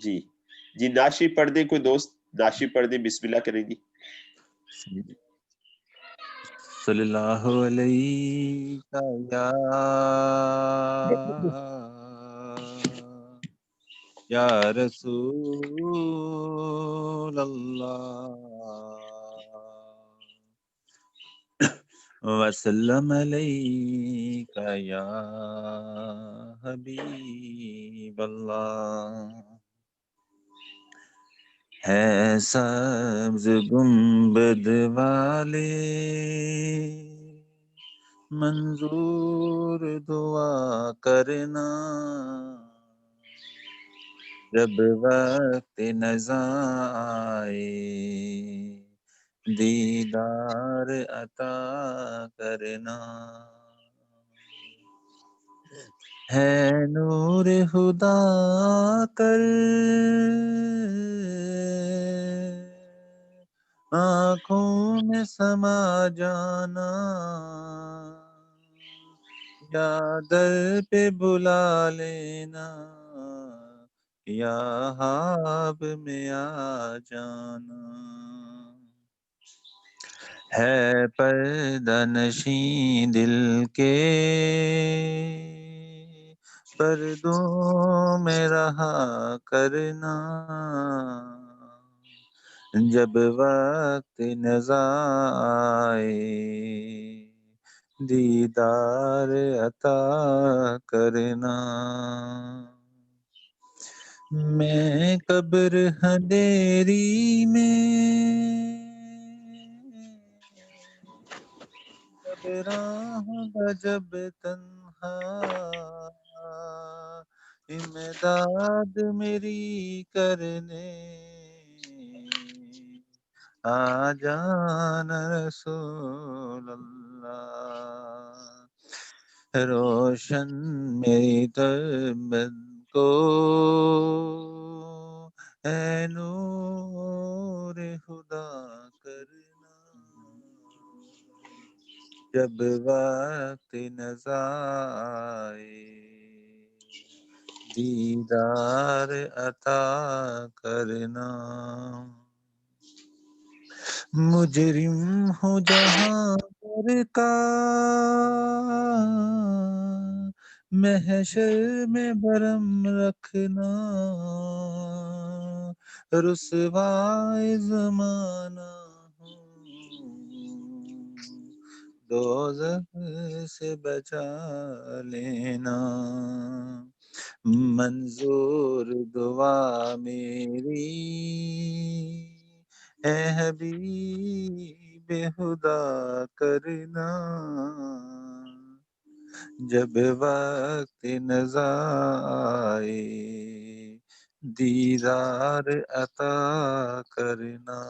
جی جی ناشی پڑھ دیں، کوئی دوست ناشی پڑھ دیں، بسم اللہ کریں جی. صلی اللہ علیہ یا رسول اللہ وسلم علیک یا حبیب اللہ. ہے سبز گنبد والے منظور دعا کرنا، جب وقت نزا آئے دیدار عطا کرنا. ہے نور خدا کر آنکھوں میں سما جانا، یا در پہ بلا لینا، یا خواب میں آ جانا. ہے پردہ نشین دل کے پردوں میں رہا کرنا، جب وقت نزا آئے دیدار عطا کرنا. میں قبر اندھیری میں گھبراہ ہوں گا جب تنہا، امداد میری کرنے آ جانا رسول اللہ. روشن میری طبیعت کو اے نور خدا کرنا، جب وقت نزا آئے دیدار عطا کرنا. مجرم ہوں جہاں پر کا محشر میں برم رکھنا، رسوائے زمانہ ہوں دوزخ سے بچا لینا. منظور دعا میری اے حبیب خدا کرنا، جب وقت نزا آئے دیدار عطا کرنا.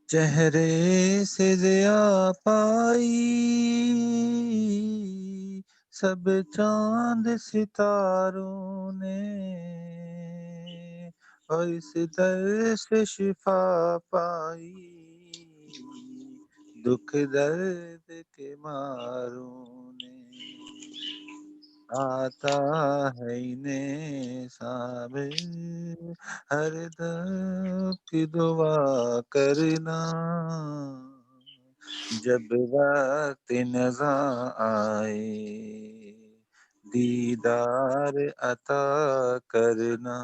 چہرے سے ضیا پائی سب چاند ستاروں نے، اور اس در سے شفا پائی دکھ درد کے ماروں نے. آتا ہے انہیں صابر ہر دم کی دعا کرنا، جب وقت نزا آئے دیدار عطا کرنا.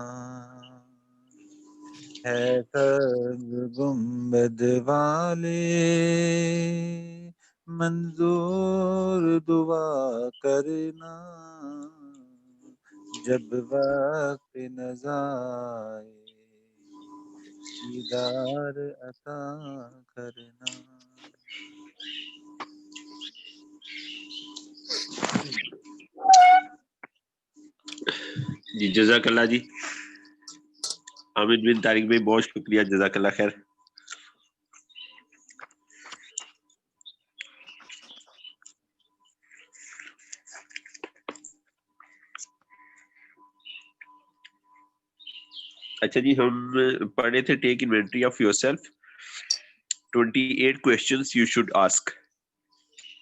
ہے سبز گنبد والے منظور دعا کرنا، جب وقت نزا آئے دیدار عطا کرنا. جی جزاک اللہ جی. حامد بن طارق بھائی بہت شکریہ، جزاک اللہ خیر. اچھا جی، ہم پڑھے تھے take inventory of yourself 28 questions you should ask.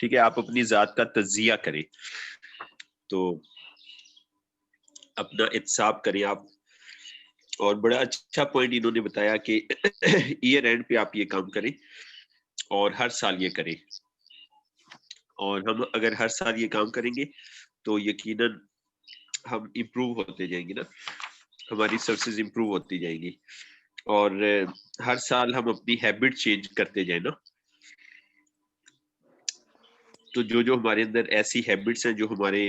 ٹھیک ہے، آپ اپنی ذات کا تجزیہ کریں. تو اپنا احتساب کریں آپ. اور بڑا اچھا پوائنٹ انہوں نے بتایا کہ ایئر اینڈ پہ آپ یہ کام کریں اور ہر سال یہ کریں. اور ہم اگر ہر سال یہ کام کریں گے تو یقیناً ہم امپروو ہوتے جائیں گے نا, ہماری سروسز امپروو ہوتی جائیں گی. اور ہر سال ہم اپنی ہیبٹ چینج کرتے جائیں نا, تو جو ہمارے اندر ایسی ہیبٹس ہیں جو ہمارے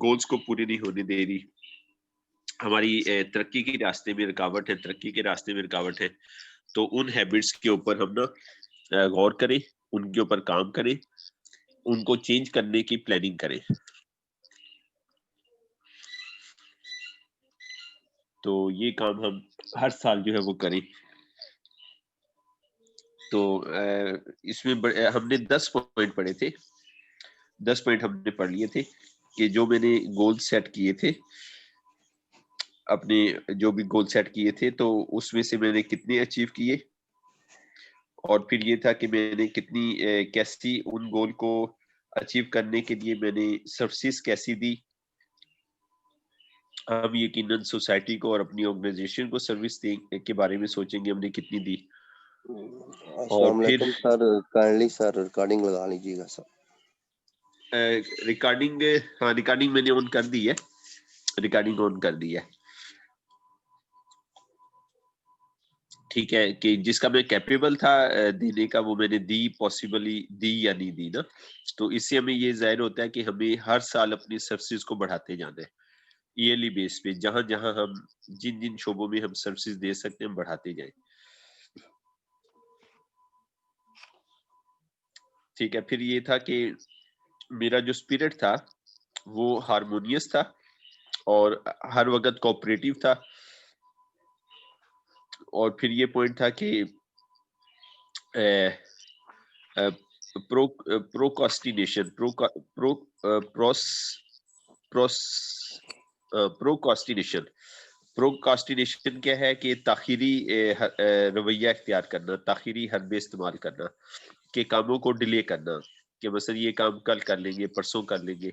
گولز کو پورے نہیں ہونے دے رہی, ہماری ترقی کے راستے میں رکاوٹ ہے, ترقی کے راستے میں رکاوٹ ہے, تو ان ہیبٹس کے اوپر ہم نا غور کریں, ان کے اوپر کام کریں, ان کو چینج کرنے کی پلاننگ کریں. تو یہ کام ہم ہر سال جو ہے وہ کریں. تو اس میں ہم نے 10 پوائنٹ پڑھے تھے, 10 پوائنٹ ہم نے پڑھ لیے تھے کہ جو میں نے گول سیٹ کیے تھے, اپنے جو بھی گول سیٹ کیے تھے, تو اس میں سے میں نے کتنے اچیو کیے, اور پھر یہ تھا کہ میں نے کتنی کیسی ان گول کو اچیو کرنے کے لیے میں نے سروسز کیسی دی. ہم یقیناً سوسائٹی کو اور اپنی آرگنائزیشن کو سروس کے بارے میں سوچیں گے ہم نے کتنی دی. السلام علیکم سر, کائنڈلی سر ریکارڈنگ لگا لیجیے گا سر. ریکارڈنگ, ہاں ریکارڈنگ میں نے آن کر دی ہے, ریکارڈنگ آن کر دی ہے. ٹھیک ہے, کہ جس کا میں کیپیبل تھا دینے کا وہ میں نے دی, پاسبلی دی یا نہیں دی نا. تو اس سے ہمیں یہ ظاہر ہوتا ہے کہ ہمیں ہر سال اپنی سروسز کو بڑھاتے جانا ہے ایئرلی بیس پہ, جہاں جہاں ہم جن شعبوں میں ہم سروسز دے سکتے ہیں ہم بڑھاتے جائیں. ٹھیک ہے, پھر یہ تھا کہ میرا جو اسپرٹ تھا وہ ہارمونیس تھا اور ہر وقت کوآپریٹو تھا. اور پھر یہ پوائنٹ تھا کہ پروکاسٹینیشن پروکاسٹینیشن کیا ہے کہ تاخیری رویہ اختیار کرنا, تاخیری حربے استعمال کرنا, کہ کاموں کو ڈیلے کرنا, کہ مثلا یہ کام کل کر لیں گے, پرسوں کر لیں گے.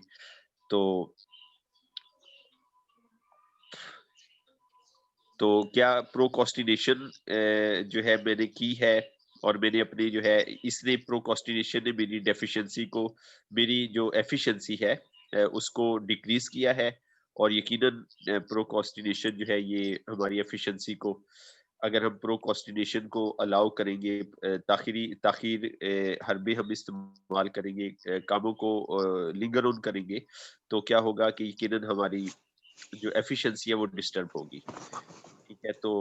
تو کیا پروکاسٹینیشن جو ہے میں نے کی ہے, اور میں نے اپنی جو ہے اس نے پروکاسٹینیشن نے میری ڈیفیشنسی کو, میری جو ایفیشنسی ہے اس کو ڈیکریز کیا ہے. اور یقیناً پروکاسٹینیشن جو ہے یہ ہماری ایفیشنسی کو, اگر ہم پروکاسٹینیشن کو الاؤ کریں گے, تاخیر حربے ہم استعمال کریں گے, کاموں کو لنگر آن کریں گے, تو کیا ہوگا کہ یقیناً ہماری جو ایفیشنسی ہے وہ ڈسٹرب ہوگی. ٹھیک ہے, تو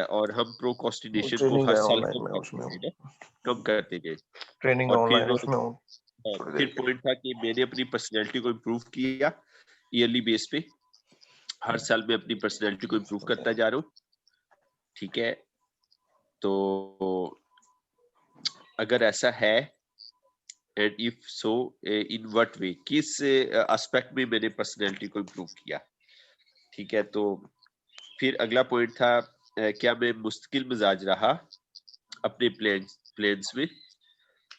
اور ہم پروکاسٹینیشن کو ٹریننگ ہر ہے آن سال لائن میں, اس میں کم کرتے گئے. ٹریننگ اور آن پھر لائن اس میں پھر پوائنٹ تھا کہ میں نے اپنی پرسنالٹی کو امپروو کیا ایئرلی بیس پہ, ہر سال میں اپنی پرسنالٹی کو امپروو کرتا جا رہا ہوں. ٹھیک ہے, تو اگر ایسا ہے and if so in what way, کس اسپیکٹ میں میں نے پرسنالٹی کو امپروو کیا. ٹھیک ہے, تو پھر اگلا پوائنٹ تھا کیا میں مستقل مزاج رہا اپنے پلانز میں,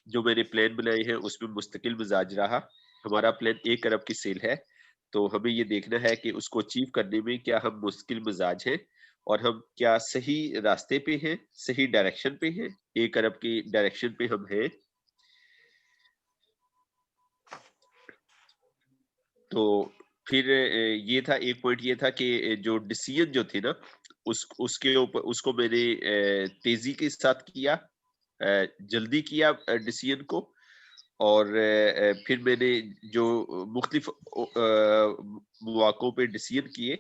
جو میں نے پلان بنائے ہیں اس میں مستقل مزاج رہا. ہمارا پلان 1 ارب کی سیل ہے, تو ہمیں یہ دیکھنا ہے کہ اس کو اچیو کرنے میں کیا ہم مستقل مزاج ہیں, اور ہم کیا صحیح راستے پہ ہیں, صحیح ڈائریکشن پہ ہیں, 1 ارب کی ڈائریکشن پہ ہم ہیں. تو پھر یہ تھا, ایک پوائنٹ یہ تھا کہ جو ڈیسیژن جو تھے نا اس کے اوپر, اس کو میں نے تیزی کے ساتھ کیا, جلدی کیا ڈیسیژن کو. اور پھر میں نے جو مختلف مواقعوں پہ ڈیسیژن کیے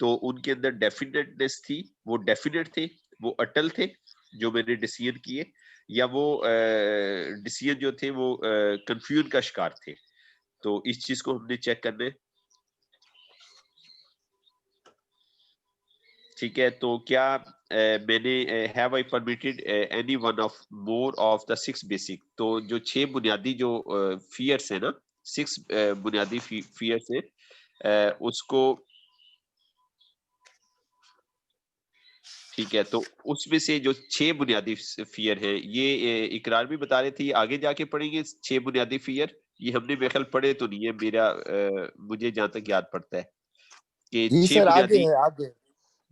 تو ان کے اندر ڈیفینیٹنس تھی, وہ ڈیفینیٹ تھے, وہ اٹل تھے جو میں نے ڈیسیژن کیے, یا وہ ڈیسیژن جو تھے وہ کنفیوژن کا شکار تھے. تو اس چیز کو ہم نے چیک کرنا ہے. ٹھیک ہے, تو کیا میں نے have I permitted any one of more of the 6 basic, تو جو 6 بنیادی جو فیئرس ہیں نا, 6 بنیادی فیئرس ہیں, اس کو ٹھیک ہے, تو اس میں سے جو 6 بنیادی فیئر ہیں, یہ اقرار بھی بتا رہے تھے, آگے جا کے پڑھیں گے 6 بنیادی فیئر, یہ ہم نے بے خیال پڑھے تو نہیں ہے, مجھے جہاں تک یاد پڑتا ہے. کہ جی 6 سر آگے بنیادی ہے آگے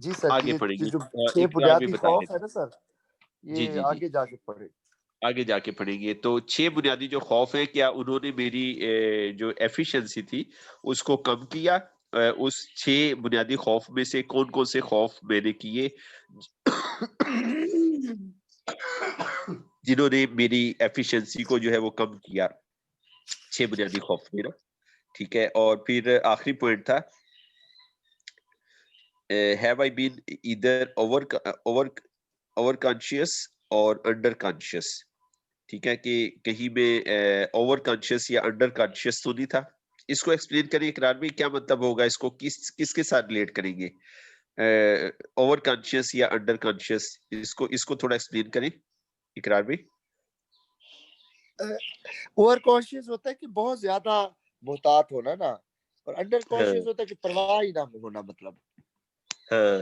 جی سر آگے یہ پڑھیں گے. جو چھ اقرا بھی بنیادی بتا خوف رہے ہے تھے. نا سر جی یہ جی جی آگے جا کے پڑھے. آگے جا کے پڑھیں گے. تو 6 بنیادی جو خوف ہیں, کیا انہوں نے میری جو ایفیشنسی تھی اس کو کم کیا؟ اس 6 بنیادی خوف میں سے کون کون سے خوف میں نے کیے جنہوں نے میری ایفیشنسی کو جو ہے وہ کم کیا؟ 6 بنیادی خوف میں نا. ٹھیک ہے. اور پھر آخری پوائنٹ تھا have I been either over conscious اور under conscious. ٹھیک ہے, کہ کہیں میں اوور کانشیس یا انڈر کانشیس تو نہیں تھا. اس کو ایکسپلین کریں اقرار میں, کیا مطلب ہوگا, اس کو کس کے ساتھ ریلیٹ کریں گے, اوور کانشیس یا انڈر کانشیس, اس کو تھوڑا ایکسپلین کریں اقرار میں. اوور کانشیس ہوتا ہے کہ بہت زیادہ محتاط ہونا نا, اور انڈر کانشیس ہوتا ہے کہ پرواہ ہی نہ ہونا. مطلب ہاں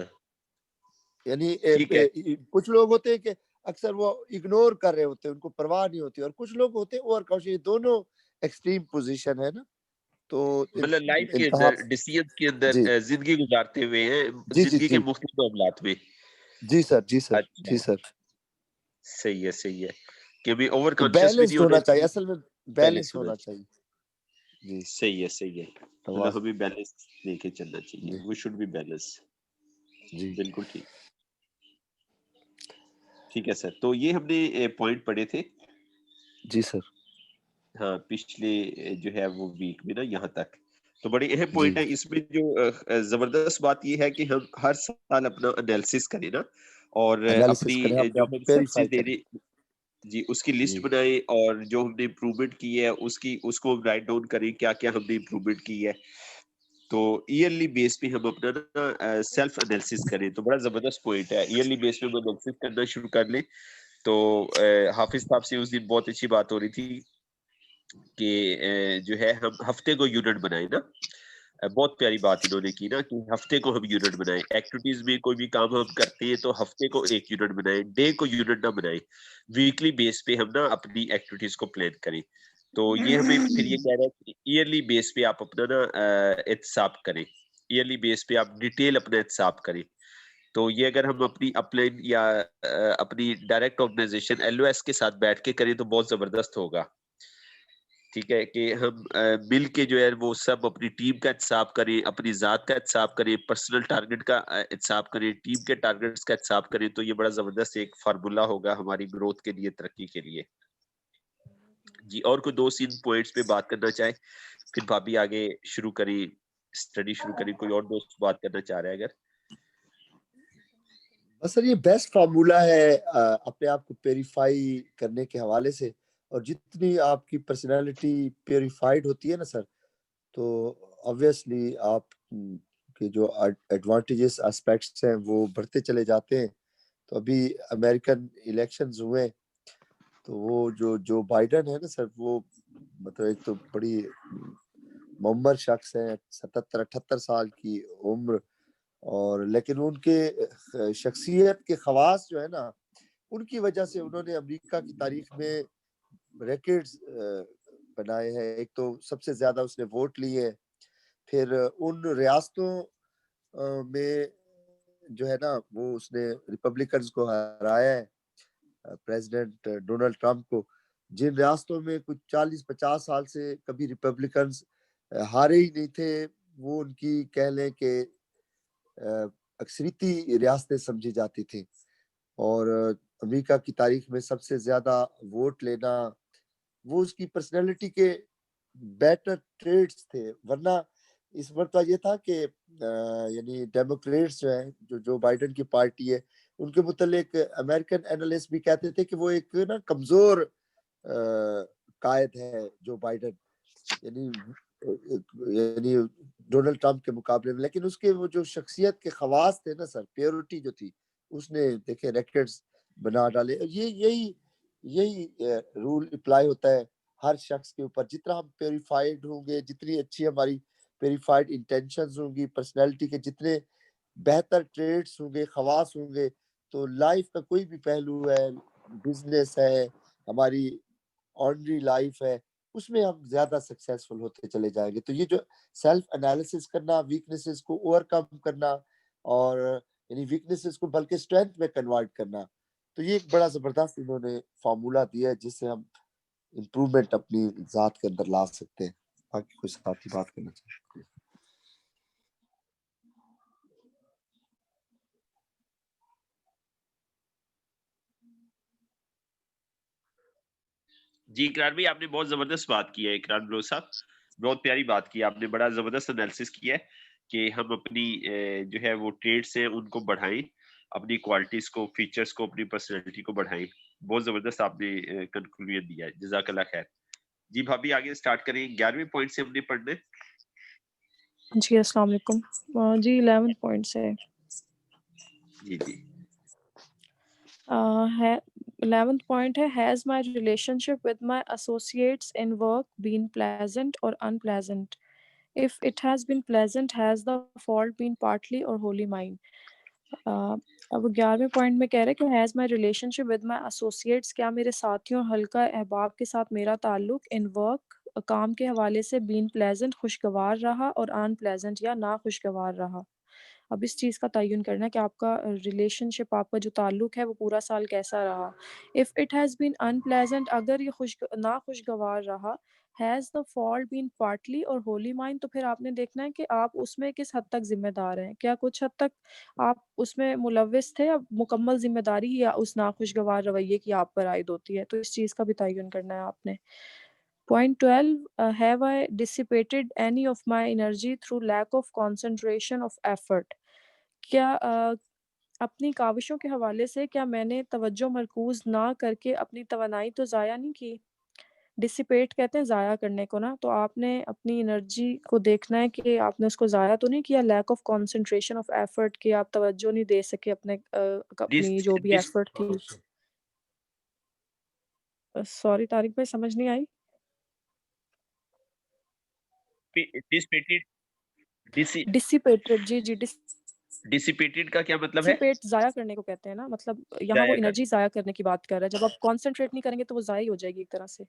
یعنی ٹھیک ہے. کچھ لوگ ہوتے ہیں کہ اکثر وہ اگنور کر رہے ہوتے ہیں, ان کو پرواہ نہیں ہوتی, اور کچھ لوگ ہوتے ہیں اوور کانشیس. دونوں ایکسٹریم پوزیشن ہے نا. تو مطلب لائف کے انتہا اندر, ڈیسیژن کے جی اندر زندگی گزارتے ہوئے ہیں, جی جی زندگی کے جی مختلف معاملات میں. جی سر جی سر اچھا جی سر. صحیح ہے, صحیح ہے کہ بھی اوور تو کانشیس بھی نہیں بیلنسڈ ہونا چاہیے, چاہیے, اصل میں بیلنس بیلنس ہونا ہونا چاہیے. چاہیے. جی صحیح ہے, صحیح ہے. مطلب ہمیں بیلنس لے کے چلنا چاہیے. جی وی شوڈ بی بیلنس. جی بالکل ٹھیک. ٹھیک ہے سر. تو یہ ہم نے پوائنٹ پڑھے تھے جی سر. ہاں پچھلے جو ہے وہ ویک میں نا یہاں تک. تو بڑے اہم جی پوائنٹ ہے اس میں. جو زبردست بات یہ ہے کہ ہم ہر سال اپنا انالیسس کریں نا, اور انالیسس اپنی کریں, جو ہم ہم سکسیز ویریفائی دے کریں. رہے جی اس کی لسٹ جی بنائیں, اور جو ہم نے امپروومنٹ کی ہے اس کو رائٹ ڈاؤن کریں, کیا کیا ہم نے امپروومنٹ کی ہے. تو ایئرلی بیس پہ ہم اپنا نا سیلف انالیسس کریں. تو بڑا زبردست پوائنٹ ہے, ایئرلی بیس پہ ہم انالیسس کرنا شروع کر لیں. تو حافظ صاحب سے اس دن بہت اچھی بات ہو رہی تھی کہ جو ہے ہم ہفتے کو یونٹ بنائیں نا. بہت پیاری بات انہوں نے کی نا, کہ ہفتے کو ہم یونٹ بنائیں. ایکٹیویٹیز میں کوئی بھی کام ہم کرتے ہیں تو ہفتے کو ایک یونٹ بنائیں, ڈے کو یونٹ نہ بنائیں. ویکلی بیس پہ ہم نا اپنی ایکٹیویٹیز کو پلان کریں. تو یہ ہمیں پھر یہ کہہ رہا ہے کہ ایئرلی بیس پہ آپ اپنا نا احتساب کریں, ایئرلی بیس پہ آپ ڈیٹیل اپنا احتساب کریں. تو یہ اگر ہم اپنی اپلائن یا اپنی direct organization L O S کے ساتھ بیٹھ کے کریں تو بہت زبردست ہوگا. ٹھیک ہے, کہ ہم مل کے جو ہے وہ سب اپنی ٹیم کا احتساب کریں, اپنی ذات کا احتساب کریں, پرسنل ٹارگٹ کا احتساب کریں, ٹیم کے ٹارگٹس کا احتساب کریں. تو یہ بڑا زبردست ایک فارمولا ہوگا ہماری گروتھ کے لیے, ترقی کے لیے. جی اور کوئی 2-3 پوائنٹس پہ بات کرنا چاہے, پھر بھابھی آگے شروع کری, اسٹڈی شروع کری. کوئی اور دوست بات کرنا چاہ رہا ہے اگر. بس سر یہ بیسٹ فارمولا ہے اپنے آپ کو پیوریفائی کرنے کے حوالے سے. اور جتنی آپ کی پرسنالٹی پیوریفائڈ ہوتی ہے نا سر, تو obviously آپ کے جو ایڈوانٹیجز اسپیکٹس ہیں وہ بڑھتے چلے جاتے ہیں. تو ابھی امریکن الیکشنز ہوئے, تو وہ جو بائیڈن ہے نا سر, وہ مطلب ایک تو بڑی معمر شخص ہے, 77-78 سال کی عمر, اور لیکن ان کے شخصیت کے خواص جو ہے نا, ان کی وجہ سے انہوں نے امریکہ کی تاریخ میں ریکارڈز بنائے ہیں. ایک تو سب سے زیادہ اس نے ووٹ لیے, پھر ان ریاستوں میں جو ہے نا وہ اس نے ریپبلکنز کو ہرایا ہے, پریزیڈنٹ ڈونلڈ ٹرمپ کو. جن ریاستوں میں کچھ 40-50 سال سے کبھی ریپبلکنز ہارے ہی نہیں تھے, وہ ان کی کہہ لیں کہ اکثریتی ریاستیں سمجھی جاتی تھیں. اور امریکہ کی تاریخ میں سب سے زیادہ ووٹ لینا, وہ اس کی پرسنالٹی کے بیٹر ٹریٹس تھے. ورنہ اس مرتبہ یہ تھا کہ یعنی ڈیموکریٹس جو ہیں, جو بائیڈن کی پارٹی ہے, ان کے متعلق امریکن اینالسٹ بھی کہتے تھے کہ وہ ایک نا کمزور قائد ہے جو بائیڈن, یعنی ڈونلڈ ٹرمپ کے مقابلے میں. لیکن اس کے وہ جو شخصیت کے خواص تھے نا سر, پیورٹی جو تھی, اس نے دیکھے ریکارڈز بنا ڈالے. یہی رول اپلائی ہوتا ہے ہر شخص کے اوپر. جتنا ہم پیوریفائڈ ہوں گے, جتنی اچھی ہماری پیوریفائڈ انٹینشنز ہوں گی, پرسنالٹی کے جتنے بہتر ٹریٹس ہوں گے, خواص ہوں گے, تو لائف کا کوئی بھی پہلو ہے, بزنس ہے, ہماری آرڈنری لائف ہے, اس میں ہم زیادہ سکسیسفل ہوتے چلے جائیں گے. تو یہ جو سیلف انالیسس کرنا, ویکنیسز کو اوور کم کرنا, اور یعنی ویکنیسز کو بلکہ اسٹرینتھ میں کنورٹ کرنا, تو یہ ایک بڑا زبردست انہوں نے فارمولا دیا ہے جس سے ہم امپروومنٹ اپنی ذات کے اندر لا سکتے ہیں. باقی کوئی ساتھی بات کرنا چاہتے ہیں. جی اقرار بھائی آپ نے بہت زبردست بات کی ہے. اقرار بلو صاحب بہت پیاری بات کی, آپ نے بڑا زبردست انالیسس کیا ہے کہ ہم اپنی جو ہے وہ ٹریڈس ہیں ان کو بڑھائیں, اپنی کوالٹیز کو, فیچرز کو, اپنی پرسنالٹی کو بڑھائیں. بہت زبردست آپ نے کنکلوژن دیا ہے, جزاک اللہ خیر. جی بھابھی آگے سٹارٹ کریں. 11ویں پوائنٹ سے ہم نے پڑھنا ہے. جی السلام علیکم. جی 11 پوائنٹ سے جی جی 11th point ہے has my relationship with my associates in work been pleasant or unpleasant? If it has been pleasant, has the fault been partly or wholly mine? اب 11ویں پوائنٹ میں کہہ رہے کہ has my relationship with my associates, کیا میرے ساتھیوں اور حلقہ احباب کے ساتھ میرا تعلق in work کام کے حوالے سے been pleasant خوشگوار رہا اور unpleasant یا ناخوشگوار رہا. اب اس چیز کا تعین کرنا ہے کہ آپ کا ریلیشن شپ, آپ کا جو تعلق ہے وہ پورا سال کیسا رہا. If it has been unpleasant, اگر یہ ناخوشگوار رہا. Has the fault been partly اور ہوللی مائن, تو پھر آپ نے دیکھنا ہے کہ آپ اس میں کس حد تک ذمہ دار ہیں. کیا کچھ حد تک آپ اس میں ملوث تھے, یا مکمل ذمہ داری یا اس ناخوشگوار رویے کی آپ پر عائد ہوتی ہے. تو اس چیز کا بھی تعین کرنا ہے آپ نے. Point 12, have I dissipated any of my energy through lack of concentration of effort? کیا اپنی کاوشوں کے حوالے سے کیا میں نے توجہ مرکوز نہ کر کے اپنی توانائی تو ضائع نہیں کی. ڈسیپیٹ کہتے ہیں ضائع کرنے کو نا, تو آپ نے اپنی انرجی کو دیکھنا ہے کہ آپ نے اس کو ضائع تو نہیں کیا. Lack of concentration of effort, کہ آپ توجہ نہیں دے سکے اپنی جو بھی ایفرٹ تھی. سوری طارق بھائی سمجھ نہیں آئی. ڈسیپیٹڈ, جی جی ڈسیپیٹڈ کا کیا مطلب ہے؟ ڈسیپیٹ ضائع کرنے کو کہتے ہیں نا, مطلب یہاں وہ انرجی ضائع کرنے کی بات کر رہا ہے. جب آپ کانسنٹریٹ نہیں کریں گے تو وہ ضائع ہو جائے گی ایک طرح سے.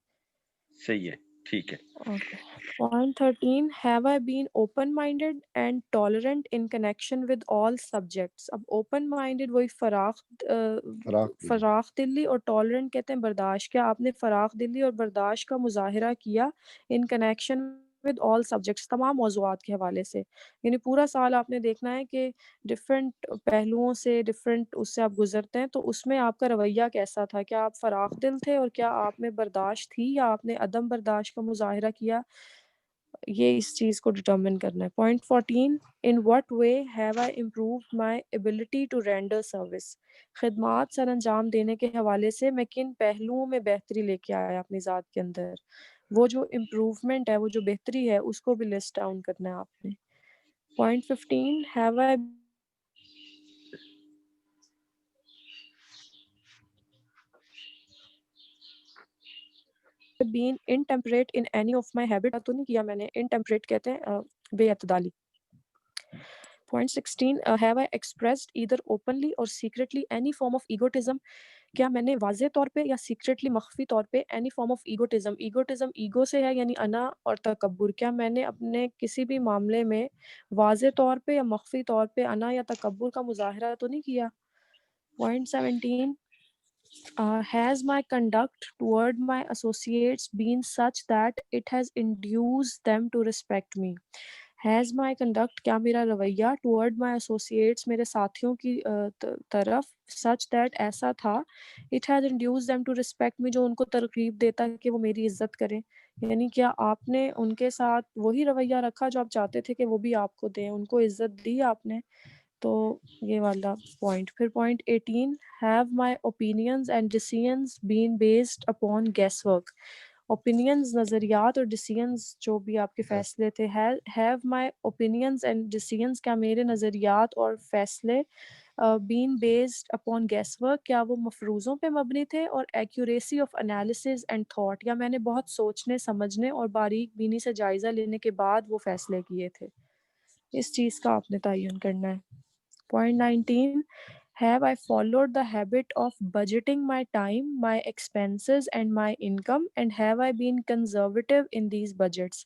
صحیح ہے, ٹھیک ہے. Point 13, have I been open-minded and tolerant in connection with all subjects? اب open-minded وہی فراخ دلی, اور tolerant کہتے ہیں برداشت. کیا آپ نے فراخ دلی اور برداشت کا مظاہرہ کیا in connection with all subjects, تمام موضوعات کے حوالے سے. یعنی پورا سال آپ نے دیکھنا ہے کہ ڈفرینٹ پہلوؤں سے, ڈفرینٹ اس سے آپ گزرتے ہیں, تو اس میں آپ کا رویہ کیسا تھا. کیا آپ فراخ دل تھے, اور کیا آپ میں برداشت تھی, یا آپ نے عدم برداشت کا مظاہرہ کیا. یہ اس چیز کو ڈٹرمن کرنا ہے. Point 14, in what way have I improved my ability to render service? خدمات سر انجام دینے کے حوالے سے میں کن پہلوؤں میں بہتری لے کے آیا اپنی ذات کے اندر. وہ جو امپروومنٹ ہے, وہ جو بہتری ہے, اس کو بھی لسٹ ڈاؤن کرنا ہے آپ نے. Point 15, have I been intemperate in any of my habits? تو نہیں کیا میں نے. intemperate کہتے ہیں بے اعتدالی. Point 16, have I expressed either openly or secretly any form of egotism? کیا میں نے واضح طور پہ یا سیکریٹلی مخفی طور پہ any form of egotism, egotism ego سے ہے یعنی انا اور تکبر, کیا میں نے اپنے کسی بھی معاملے میں واضح طور پہ یا مخفی طور پہ انا یا تکبر کا مظاہرہ تو نہیں کیا. Point 17, has my conduct toward my associates been such that it has induced them to respect me? Has my conduct, کیا میرا رویہ toward my associates, میرے ساتھیوں کی طرف, such that ایسا تھا, it has induced them to respect me, جو ان کو ترغیب دیتا ہے کہ وہ میری عزت کریں. یعنی کیا آپ نے ان کے ساتھ وہی رویہ رکھا جو آپ چاہتے تھے کہ وہ بھی آپ کو دیں, ان کو عزت دی آپ نے. تو یہ والا پوائنٹ. پھر point 18, have my opinions and decisions been based upon guess work? opinions نظریات اور decisions جو بھی آپ کے فیصلے تھے, have my opinions and decisions, کیا میرے نظریات اور فیصلے been based upon guess work, کیا وہ مفروضوں پہ مبنی تھے, اور accuracy of analysis and thought, یا میں نے بہت سوچنے سمجھنے اور باریک بینی سے جائزہ لینے کے بعد وہ فیصلے کیے تھے. اس چیز کا آپ نے تعین کرنا ہے. Point 19, Have I followed the habit of budgeting my time, my expenses and my income, and have I been conservative in these budgets?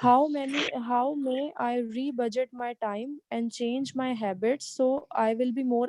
How may I rebudget my time and change my habits so I will be more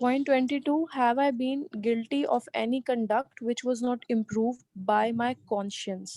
Point 22, have I been guilty of any conduct which was not improved by my conscience?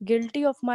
guilty of my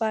by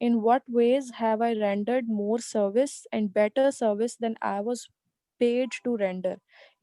in what ways have I rendered more service and better service than I was paid to render?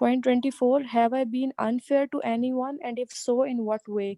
Point 24, have I been unfair to anyone and if so in what way?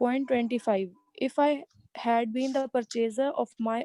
Point 25, if I had been the purchaser of my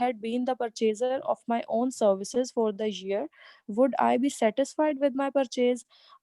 had been the purchaser of my own services for the year, would I be satisfied with my purchase?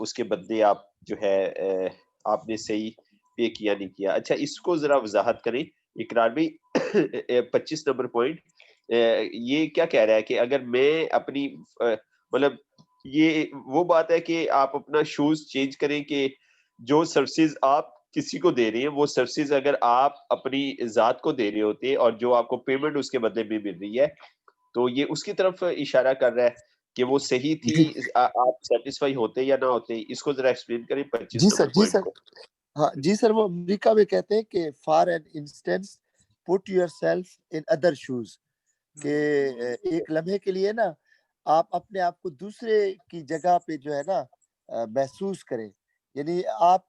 اس کے بدلے آپ جو ہے آپ نے صحیح پے کیا نہیں کیا. اچھا اس کو ذرا وضاحت کریں اقرار بھائی. 25 نمبر پوائنٹ یہ کیا کہہ رہا ہے کہ اگر میں اپنی مطلب یہ وہ بات ہے کہ آپ اپنا شوز چینج کریں کہ جو سروسز آپ کسی کو دے رہے ہیں وہ سروسز اگر آپ اپنی ذات کو دے رہے ہوتے اور جو آپ کو پیمنٹ اس کے بدلے میں مل رہی ہے تو یہ اس کی طرف اشارہ کر رہا ہے کہ وہ صحیح تھی, آپ سیٹسفائی ہوتے یا نہ ہوتے. اس کو ذرا ایکسپلین کریں 25 نمبر پوائنٹ کو. ہاں جی سر, وہ امریکہ میں کہتے ہیں کہ for an instance put yourself in other shoes, کہ ایک لمحے کے لیے نا آپ اپنے آپ کو دوسرے کی جگہ پہ جو ہے نا محسوس کریں. یعنی آپ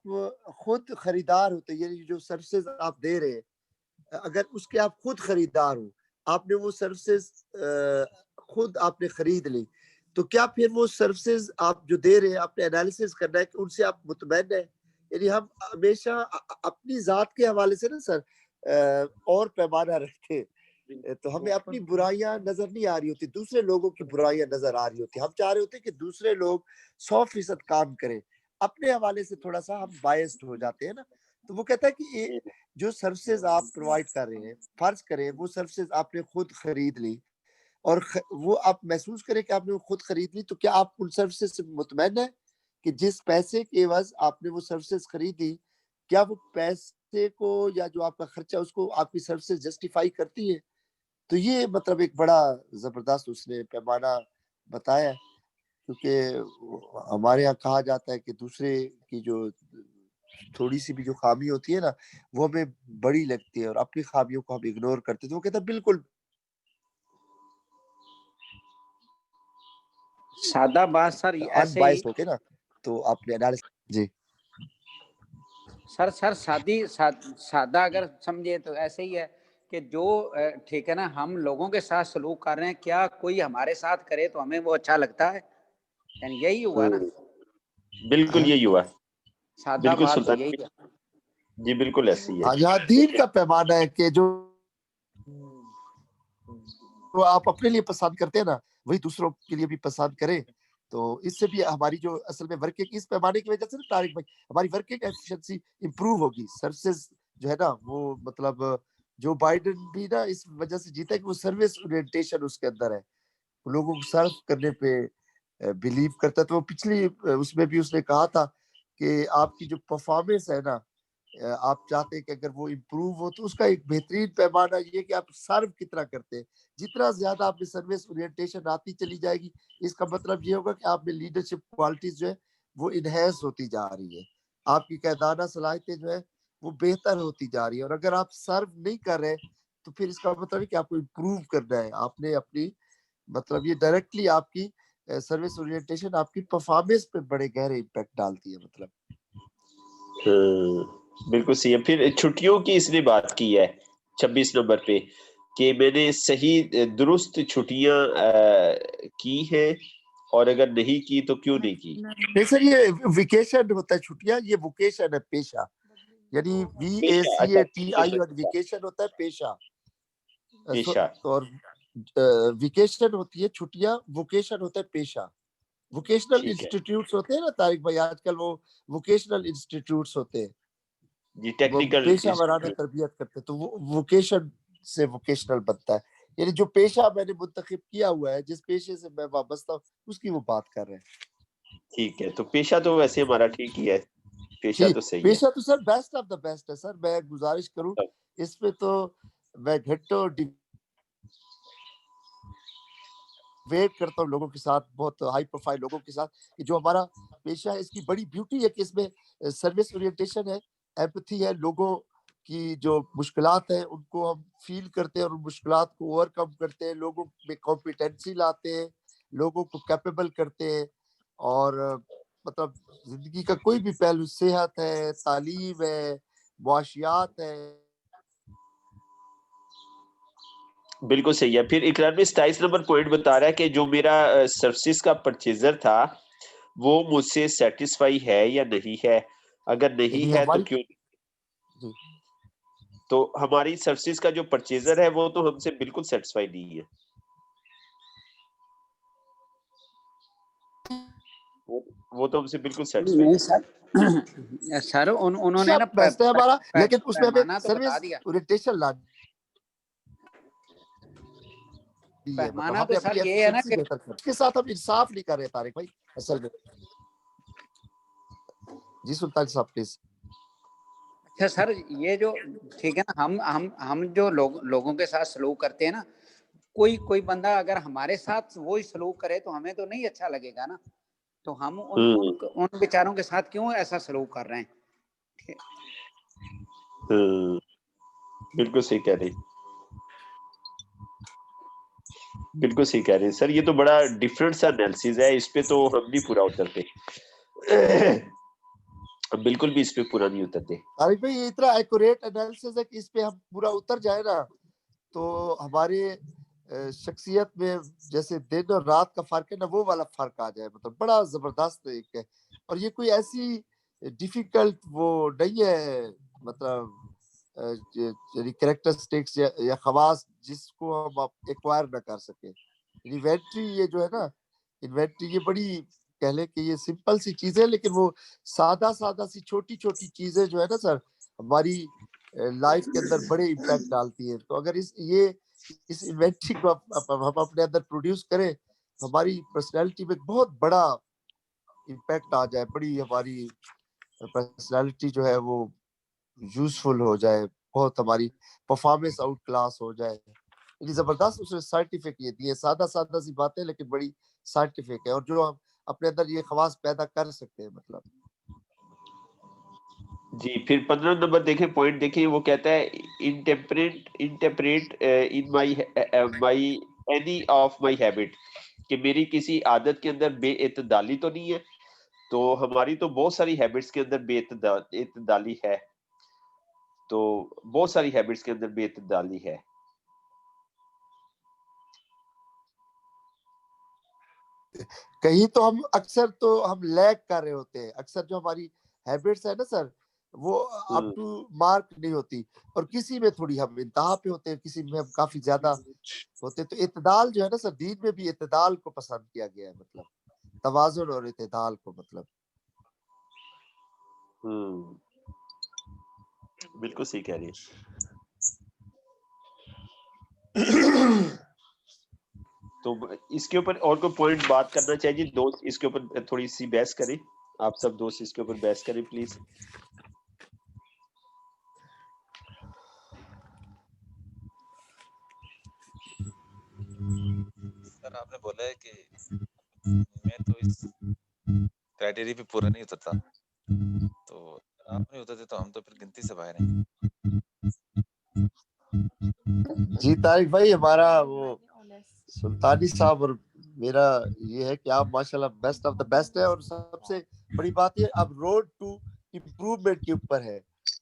خود خریدار ہوتے, یعنی جو سروسز آپ دے رہے ہیں اگر اس کے آپ خود خریدار ہوں, آپ نے وہ سروسز خود آپ نے خرید لی, تو کیا پھر وہ سروسز آپ جو دے رہے ہیں آپ نے انالیسس کرنا ہے کہ ان سے آپ مطمئن ہیں. یعنی ہم ہمیشہ اپنی ذات کے حوالے سے نا سر اور پیمانہ رکھتے, تو ہمیں اپنی برائیاں نظر نہیں آ رہی ہوتی, دوسرے لوگوں کی برائیاں نظر آ رہی ہوتی. ہم چاہ رہے ہوتے کہ دوسرے لوگ 100% کام کریں, اپنے حوالے سے تھوڑا سا ہم بائسڈ ہو جاتے ہیں نا. تو وہ کہتا ہے کہ جو سروسز آپ پرووائڈ کر رہے ہیں, فرض کریں وہ سروسز آپ نے خود خرید لی اور وہ آپ محسوس کریں کہ آپ نے خود خرید لی, تو کیا آپ ان سروسز سے مطمئن ہیں کہ جس پیسے کے عوض آپ نے وہ سروسز خریدی, کیا وہ پیسے کو یا جو آپ کا خرچہ اس کو آپ کی سروسز جسٹیفائی کرتی ہے. تو یہ مطلب ایک بڑا زبردست اس نے پیمانہ بتایا, کیونکہ ہمارے یہاں کہا جاتا ہے کہ دوسرے کی جو تھوڑی سی بھی جو خامی ہوتی ہے نا وہ ہمیں بڑی لگتی ہے اور اپنی خامیوں کو ہم اگنور کرتے ہیں. تو وہ کہتا ہے بالکل سادہ بات سر ایسے ہی ہو کے نا, تو آپ نے جی سر سادہ اگر سمجھے تو ایسے ہی ہے کہ جو ٹھیک ہے نا ہم لوگوں کے ساتھ سلوک کر رہے ہیں, کیا کوئی ہمارے ساتھ کرے تو ہمیں وہ اچھا لگتا ہے, یعنی یہی ہوا نا. بالکل یہی ہوا, سادہ بالکل بات تو سلطان یہی ہے. جی بالکل ایسی ہے. یہاں دین کا پیمانہ ہے کہ جو آپ اپنے لیے پسند کرتے ہیں نا وہی دوسروں کے لیے بھی پسند کریں. تو اس سے بھی ہماری جو اصل میں ورکنگ اس پیمانے کی وجہ سے نا طارق بھائی ہماری ورکنگ ایفیشنسی امپروو ہوگی. سروسز جو ہے نا وہ مطلب جو بائیڈن بھی نا اس وجہ سے جیتا ہے کہ وہ سروس اورینٹیشن اس کے اندر ہے, لوگوں کو سرو کرنے پہ بلیو کرتا ہے. تو وہ پچھلی اس میں بھی اس نے کہا تھا کہ آپ کی جو پرفارمنس ہے نا آپ چاہتے ہیں کہ اگر وہ امپروو ہو تو اس کا ایک بہترین پیمانہ یہ کہ آپ سرو کتنا کرتے ہیں. جتنا زیادہ آپ میں سروس اورینٹیشن آتی چلی جائے گی, اس کا مطلب یہ ہوگا کہ آپ میں لیڈرشپ کوالٹیز جو ہے وہ انہینس ہوتی جا رہی ہے, آپ کی قیادانہ صلاحیتیں جو ہے وہ بہتر ہوتی جا رہی ہے. اور اگر آپ سرو نہیں کر رہے تو پھر اس کا مطلب ہے کہ آپ کو امپروو کرنا ہے. آپ نے اپنی مطلب یہ ڈائریکٹلی آپ کی سروس اورینٹیشن آپ کی پرفارمنس پہ بڑے گہرے امپیکٹ ڈالتی ہے. مطلب بالکل صحیح ہے. پھر چھٹیوں کی اس نے بات کی ہے 26 نمبر پہ کہ میں نے صحیح درست چھٹیاں کی ہیں اور اگر نہیں کی تو کیوں نہیں کی. نہیں سر, یہ ویکیشن ہوتا ہے چھٹیاں, یہ ووکیشن ہے پیشہ, یعنی VACATI اور ویکیشن ہوتا ہے پیشہ. پیشہ اور ویکیشن ہوتی ہے چھٹیاں, ووکیشن ہوتا ہے پیشہ. ووکیشنل ٹھیک ہے انسٹیٹیوٹس ہوتے ہیں نا طارق بھائی, آج کل وہ ووکیشنل انسٹیٹیوٹس ہوتے ہیں, جی وہ ٹیکنیکل پیشہ ورانہ تربیت کرتے ہیں, تو وہ ووکیشن سے ووکیشنل بنتا ہے. یعنی جو پیشہ میں نے منتخب کیا ہوا ہے, جس پیشے سے میں وابستہ ہوں, اس کی وہ بات کر رہے ہیں. ٹھیک ہے, تو پیشہ تو ویسے ہمارا ٹھیک ہی ہے, پیشہ تو صحیح ہے. پیشہ تو سر بیسٹ آف دا بیسٹ ہے سر. میں گزارش کروں اس پہ تو میں گھنٹوں ویٹ کرتا ہوں لوگوں کے ساتھ, بہت ہائی پروفائل لوگوں کے ساتھ, کہ جو ہمارا پیشہ ہے اس کی بڑی بیوٹی ہے کہ اس میں سروس اورینٹیشن ہے, ایمپتھی ہے, لوگوں کی جو مشکلات ہیں ان کو ہم فیل کرتے ہیں اور ان مشکلات کو اوور کم کرتے ہیں, لوگوں میں کمپیٹنسی لاتے ہیں, لوگوں کو کیپیبل کرتے ہیں. اور مطلب زندگی کا کوئی بھی پہلو, صحت ہے, تعلیم ہے, معاشیات ہے. بالکل صحیح ہے. پھر اقرار میں 27 نمبر پوائنٹ بتا رہا ہے کہ جو میرا سروسز کا پرچیزر تھا وہ مجھ سے سیٹسفائی ہے یا نہیں ہے, اگر نہیں ہے تو کیوں. تو ہماری سروسز کا جو پرچیزر ہے وہ تو ہم سے بالکل سیٹسفائی نہیں ہے. وہ تو ہم سے بالکل سیٹسفائی نہیں سر سر انہوں نے نا بیسٹ ہے ہمارا، لیکن اس میں ہمیں پیمانہ تو سروس بتا دیا، اورینٹیشن لانی ہے، پیمانہ مطلب ہم تو نے سر اپنی یہ ہے نا ایفیشنسی کہ بہتر کریں، اس کے ساتھ ہم انصاف نہیں کر رہے طارق بھائی اصل میں. جی سلطان صاحب پلیز. اچھا سر یہ جو ٹھیک ہے نا ہم جو لوگوں کے ساتھ سلوک کرتے ہیں نا، کوئی بندہ اگر ہمارے ساتھ وہی سلوک کرے تو ہمیں تو نہیں اچھا لگے گا نا، تو ہم ان بیچاروں کے ساتھ کیوں ایسا سلوک کر رہے ہیں؟ بالکل صحیح کہہ رہے بالکل صحیح کہہ رہے ہیں سر. یہ تو بڑا ڈفرینٹ سا انالیسز ہے، اس پہ تو ہم نہیں پورا اترتے، بالکل بھی اس پہ پورا نہیں اترتے. طارق بھائی یہ اتنا ایکوریٹ انالیسس ہے کہ اس پہ ہم پورا اتر جائے نا تو ہمارے شخصیت میں جیسے دن اور رات کا فرق ہے نا، وہ والا فرق آ جائے، مطلب بڑا زبردست ایک ہے. اور یہ کوئی ایسی ڈیفیکلٹ وہ نہیں ہے، مطلب یعنی کریکٹرسٹکس یا خواص جس کو ہم ایکوائر نہ کر سکیں. انوینٹری یہ جو ہے نا، انوینٹری یہ بڑی کہہ لیں کہ یہ سمپل سی چیزیں، لیکن وہ سادہ سی چھوٹی چیزیں جو ہے نا سر ہماری لائف کے اندر بڑے امپیکٹ ڈالتی ہیں. تو اگر اس انوینٹری کو ہم اپنے اندر پروڈیوس کریں تو ہماری پرسنالٹی میں بہت بڑا امپیکٹ آ جائے، بڑی ہماری پرسنالٹی جو ہے وہ یوزفل ہو جائے، بہت ہماری پرفارمنس آؤٹ کلاس ہو جائے. یہ زبردست اس نے سائنٹیفک یہ دی ہے، سادہ سی باتیں لیکن بڑی سائنٹیفک ہے، اور جو ہم اپنے اندر یہ خواص پیدا کر سکتے ہیں. مطلب جی پھر 15 نمبر دیکھیں، پوائنٹ دیکھیں، وہ کہتا ہے interpret in my any of my habit, کہ میری کسی عادت کے اندر بے اعتدالی تو نہیں ہے. تو ہماری تو بہت ساری ہیبٹس کے اندر بے اعتدالی ہے، تو بہت ساری ہیبٹس کے اندر بے اعتدالی ہے. کہیں تو ہم اکثر تو ہم لیک کر رہے ہوتے ہیں، اکثر جو ہماری ہیبٹس ہے نا سر وہ اپ ٹو مارک نہیں ہوتی، اور کسی میں تھوڑی ہم انتہا پہ ہوتے ہیں، کسی میں ہم کافی زیادہ ہوتے ہیں. تو اعتدال جو ہے نا سر، دین میں بھی اعتدال کو پسند کیا گیا ہے، مطلب توازن اور اعتدال کو. مطلب بالکل صحیح کہہ رہی ہے. تو اس کے اوپر اور کوئی پوائنٹ بات کرنا چاہیے دوست، اس کے اوپر تھوڑی سی بحث کریں، آپ سب دوست اس کے اوپر بحث کریں پلیز. سر آپ نے بولا ہے کہ میں تو اس کرائٹیریا پہ پورا نہیں اترتا، تو آپ نہیں اترتے تو ہم تو پھر گنتی سے باہر ہیں. جی طارق بھائی، ہمارا وہ سلطانی صاحب اور میرا یہ ہے کہ آپ ماشاءاللہ بیسٹ آف دا بیسٹ ہے، اور سب سے بڑی بات یہ اب روڈ ٹو امپروومنٹ کے اوپر ہے.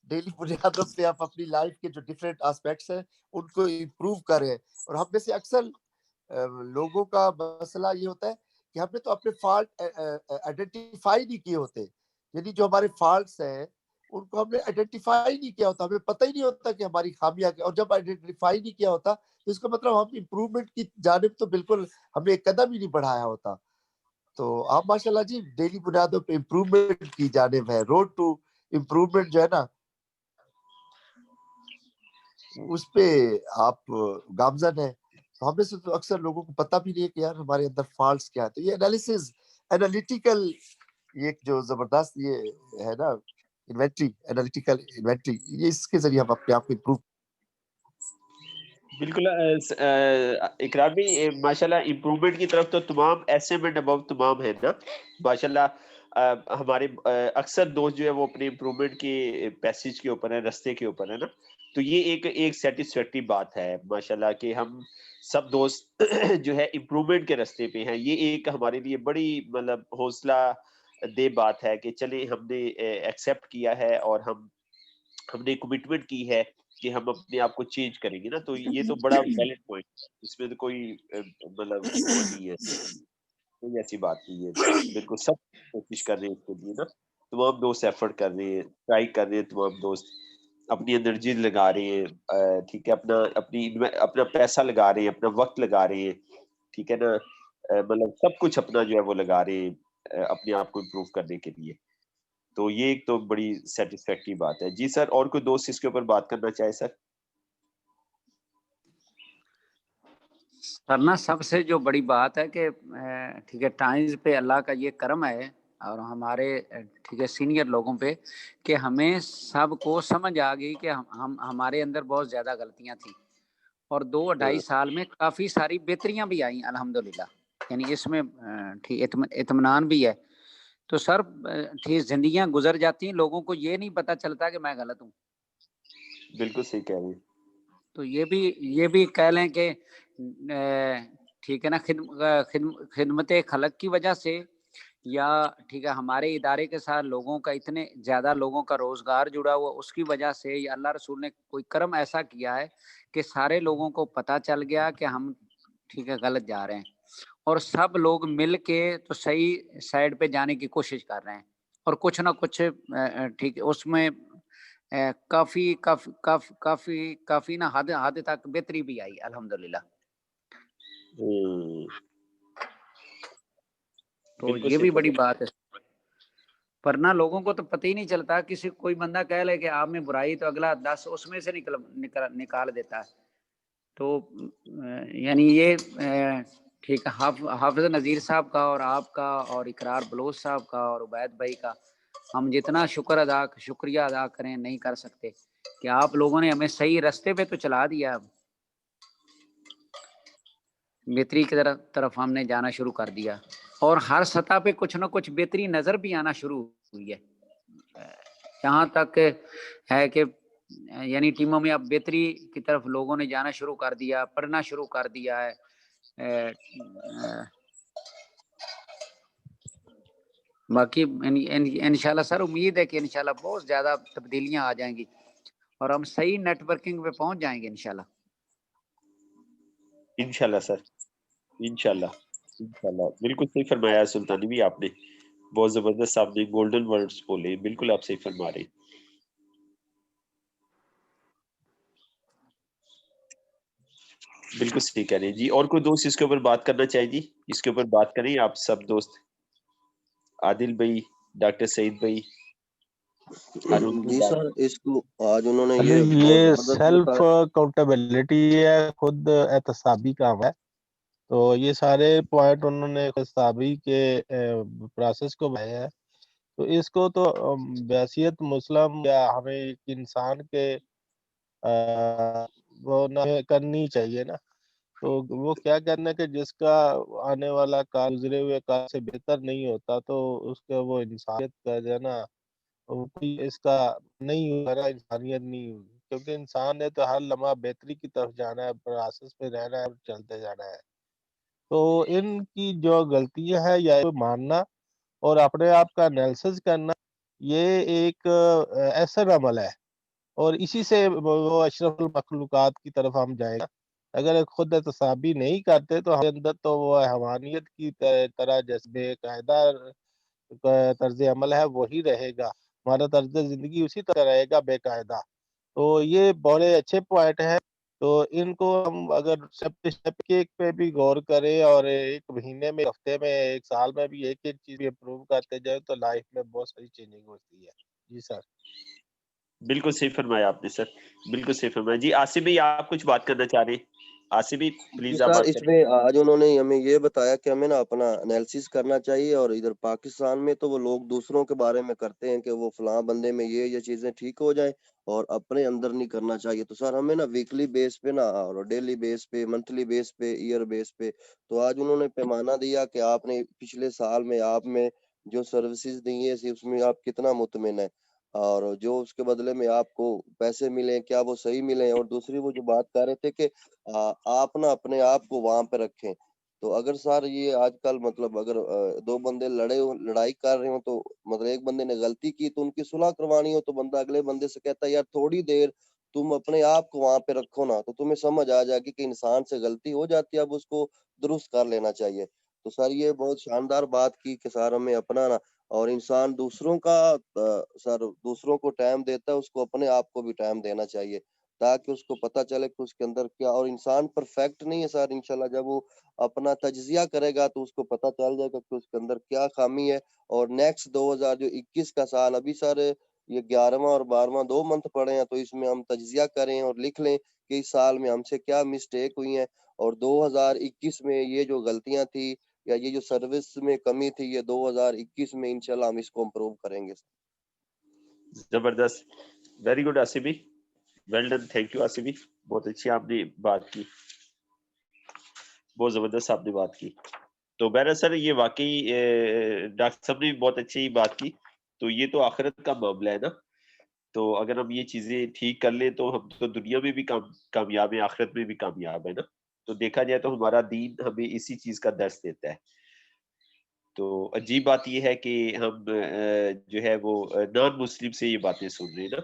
ڈیلی بنیادوں پہ آپ اپنی لائف کے جو ڈفرینٹ آسپیکٹس ہیں ان کو امپروو کریں. اور ہم میں سے اکثر لوگوں کا مسئلہ یہ ہوتا ہے کہ ہم نے تو اپنے فالٹ آئیڈینٹیفائی نہیں کیے ہوتے، یعنی جو ہمارے فالٹس ہیں ان کو ہم نے آئیڈینٹیفائی نہیں کیا ہوتا، ہمیں پتہ ہی نہیں ہوتا کہ ہماری خامیاں کیا. اور جب آئیڈینٹیفائی نہیں کیا ہوتا تو اس کا مطلب ہم امپروومنٹ کی جانب تو بالکل ہم نے ایک قدم ہی نہیں بڑھایا ہوتا. تو آپ ماشاءاللہ جی ڈیلی بنیادوں پہ امپروومنٹ کی جانب ہے، روڈ ٹو امپروومنٹ جو ہے نا اس پہ آپ گامزن ہیں. تو ہمیں سے تو اکثر لوگوں کو پتہ بھی نہیں ہے کہ یار ہمارے اندر فالٹس کیا ہے. تو یہ انالیسز انالیٹیکل یہ جو زبردست یہ ہے نا انوینٹری، انالیٹیکل انوینٹری، یہ اس کے ذریعے ہم اپنے آپ کو امپروو. بالکل اقرار بھی ماشاءاللہ امپروومنٹ کی طرف تو تمام ایسے میں ابو تمام ہیں نا ماشاءاللہ. ہمارے اکثر دوست جو ہے وہ اپنے امپروومنٹ کے پیسیج کے اوپر ہیں، رستے کے اوپر ہے نا. تو یہ ایک سیٹسفیکٹری بات ہے ماشاءاللہ کہ ہم سب دوست جو ہے امپروومنٹ کے رستے پہ ہیں. یہ ایک ہمارے لیے بڑی مطلب حوصلہ دہ بات ہے کہ چلے ہم نے ایکسیپٹ کیا ہے اور ہم نے کمٹمنٹ کی ہے کہ ہم اپنے آپ کو چینج کریں گے نا. تو یہ تو بڑا ویلڈ پوائنٹ، اس میں تو کوئی مطلب وہ نہیں ہے، کوئی ایسی بات نہیں ہے. بالکل سب کوشش کر رہے ہیں اس کے لیے نا، تمام دوست ایفرٹ کر رہے ہیں، ٹرائی کر رہے ہیں، تمام دوست اپنی انرجی لگا رہے ہیں، ٹھیک ہے، اپنا پیسہ لگا رہے ہیں، اپنا وقت لگا رہے ہیں، ٹھیک ہے نا، مطلب سب کچھ اپنا جو ہے وہ لگا رہے ہیں اپنے آپ کو امپروو کرنے کے لیے. تو یہ ایک تو بڑی سیٹسفیکٹری بات ہے. جی سر، اور کوئی دوست اس کے اوپر بات کرنا چاہے سر؟ سرنا سب سے جو بڑی بات ہے کہ ٹھیک ہے ٹائمز پہ اللہ کا یہ کرم ہے اور ہمارے ٹھیک ہے سینئر لوگوں پہ کہ ہمیں سب کو سمجھ آ گئی کہ ہمارے اندر بہت زیادہ غلطیاں تھیں اور 2-2.5 سال میں کافی ساری بہتریاں بھی آئیں الحمدللہ. یعنی اس میں ٹھیک اطمینان بھی ہے. تو سر ٹھیک زندگیاں گزر جاتی ہیں، لوگوں کو یہ نہیں پتہ چلتا کہ میں غلط ہوں. بالکل صحیح کہہ رہے ہیں. تو یہ بھی کہہ لیں کہ ٹھیک ہے نا خدمت خلق کی وجہ سے یا ٹھیک ہے ہمارے ادارے کے ساتھ لوگوں کا اتنے زیادہ لوگوں کا روزگار جڑا ہوا اس کی وجہ سے یا اللہ رسول نے کوئی کرم ایسا کیا ہے کہ سارے لوگوں کو پتہ چل گیا کہ ہم ٹھیک ہے غلط جا رہے ہیں اور سب لوگ مل کے تو صحیح سائڈ پہ جانے کی کوشش کر رہے ہیں اور کچھ نہ کچھ ٹھیک ہے اس میں کافی کافی کافی کافی کافی نہ حد تک بہتری بھی آئی الحمدللہ. تو یہ بھی بڑی بات ہے. ورنہ لوگوں کو تو پتہ ہی نہیں چلتا. کسی کوئی بندہ کہہ لے کہ آپ میں برائی تو اگلا 10 اس میں سے نکال دیتا ہے. تو یعنی یہ ٹھیک ہے حافظ نذیر صاحب کا اور آپ کا اور اقرار بلوچ صاحب کا اور عبید بھائی کا ہم جتنا شکریہ ادا کریں نہیں کر سکتے کہ آپ لوگوں نے ہمیں صحیح راستے پہ تو چلا دیا. بہتری کی طرف ہم نے جانا شروع کر دیا اور ہر سطح پہ کچھ نہ کچھ بہتری نظر بھی آنا شروع ہوئی ہے. یہاں تک ہے کہ یعنی ٹیموں میں اب بہتری کی طرف لوگوں نے جانا شروع کر دیا، پڑھنا شروع کر دیا ہے. باقی انشاءاللہ سر امید ہے کہ انشاءاللہ بہت زیادہ تبدیلیاں آ جائیں گی اور ہم صحیح نیٹ ورکنگ پہ پہنچ جائیں گے انشاءاللہ. انشاءاللہ سر، انشاءاللہ بالکل صحیح فرمایا سلطانی بھی آپ نے. بہت زبردست آپ نے گولڈن ورڈز بولے. بالکل آپ صحیح فرما رہے. بالکل صحیح کہہ رہے ہیں جی. اور کوئی دوست اس کے اوپر بات کرنا چاہے جی؟ اس کے اوپر بات کریں آپ سب دوست. عادل بھائی، ڈاکٹر سعید بھائی. جی سر اس کو آج انہوں نے یہ سیلف اکاؤنٹیبلٹی ہے، خود احتسابی کام ہے. تو یہ سارے پوائنٹ انہوں نے احتسابی کے پروسیس کو بتایا ہے. تو اس کو تو بحیثیت مسلم یا ہمیں ایک انسان کے وہ نہ کرنی چاہیے نا. تو وہ کیا کرنا کہ جس کا آنے والا کال گزرے ہوئے کال سے بہتر نہیں ہوتا تو اس کا وہ انسانیت کا جو ہے نا اس کا نہیں ہوگا نا، انسانیت نہیں ہوگی. کیونکہ انسان نے تو ہر لمحہ بہتری کی طرف جانا ہے، پروسیس پہ رہنا ہے اور چلتے جانا ہے. تو ان کی جو غلطیاں ہیں یا ماننا اور اپنے آپ کا انالیسس کرنا یہ ایک احسن عمل ہے اور اسی سے وہ اشرف المخلوقات کی طرف ہم جائیں گا. اگر خود احتسابی نہیں کرتے تو ہمارے اندر تو وہ حیوانیت کی طرح جذبے قاعدہ طرز عمل ہے وہی رہے گا، ہمارا طرز زندگی اسی طرح رہے گا بے قاعدہ. تو یہ بڑے اچھے پوائنٹ ہیں. تو ان کو ہم اگر اسٹیپ پہ بھی غور کریں اور ایک مہینے میں، ہفتے میں، ایک سال میں بھی ایک چیز امپروو کرتے جائیں تو لائف میں بہت ساری چینجنگ ہوتی ہے. جی سر. بالکل صحیح فرمایا آپ نے سر، بالکل صحیح فرمایا. جی آصف بھائی آپ کچھ بات کرنا چاہ رہے ہیں؟ آصف بھائی پلیز آپ سر بات اس کریں. میں آج انہوں نے ہمیں یہ بتایا کہ ہمیں نا اپنا انالیسس کرنا چاہیے اور ادھر پاکستان میں تو وہ لوگ دوسروں کے بارے میں کرتے ہیں کہ وہ فلاں بندے میں یہ چیزیں ٹھیک ہو جائیں اور اپنے اندر نہیں کرنا چاہیے. تو سر ہمیں نا ویکلی بیس پہ نا اور ڈیلی بیس پہ، منتھلی بیس پہ، ایئر بیس پہ تو آج انہوں نے پیمانہ دیا کہ آپ نے پچھلے سال میں آپ میں جو سروسز دی ہیں اس میں آپ کتنا مطمئن ہیں اور جو اس کے بدلے میں آپ کو پیسے ملیں کیا وہ صحیح ملیں. اور دوسری وہ جو بات کر رہے تھے کہ آپ نا اپنے آپ کو وہاں پہ رکھیں. تو اگر سر یہ آج کل مطلب اگر دو بندے لڑائی کر رہے ہوں تو مطلب ایک بندے نے غلطی کی تو ان کی صلح کروانی ہو تو بندہ اگلے بندے سے کہتا ہے یار تھوڑی دیر تم اپنے آپ کو وہاں پہ رکھو نا تو تمہیں سمجھ آ جائے گی کہ انسان سے غلطی ہو جاتی ہے، اب اس کو درست کر لینا چاہیے. تو سر یہ بہت شاندار بات کی کہ سر ہمیں اپنانا اور انسان دوسروں کا سر دوسروں کو ٹائم دیتا ہے، اس کو اپنے آپ کو بھی ٹائم دینا چاہیے تاکہ اس کو پتہ چلے کہ اس کے اندر کیا, اور انسان پرفیکٹ نہیں ہے سر. انشاءاللہ جب وہ اپنا تجزیہ کرے گا تو اس کو پتہ چل جائے گا کہ اس کے اندر کیا خامی ہے. اور نیکسٹ 2021 کا سال, ابھی سر یہ 11واں اور 12واں 2 منتھ پڑے ہیں, تو اس میں ہم تجزیہ کریں اور لکھ لیں کہ اس سال میں ہم سے کیا مسٹیک ہوئی ہیں, اور 2021 میں یہ جو غلطیاں تھی یا یہ جو سروس میں کمی تھی, یہ 2021 میں انشاءاللہ ہم اس کو امپروو کریں گے. زبردست, ویری گڈ آصف بھائی, well done, thank you Asif بھائی, بہت اچھی آپ نے بات کی, بہت زبردست آپ نے بات کی. تو بہرحال سر یہ واقعی ڈاکٹر صاحب نے بہت اچھی بات کی. تو یہ تو آخرت کا معاملہ ہے نا, تو اگر ہم یہ چیزیں ٹھیک کر لیں تو ہم تو دنیا میں بھی کامیاب ہیں, آخرت میں بھی کامیاب ہے نا. تو دیکھا جائے تو ہمارا دین ہمیں اسی چیز کا درس دیتا ہے. تو عجیب بات یہ ہے کہ ہم جو ہے وہ نان مسلم سے یہ باتیں سن رہے ہیں نا,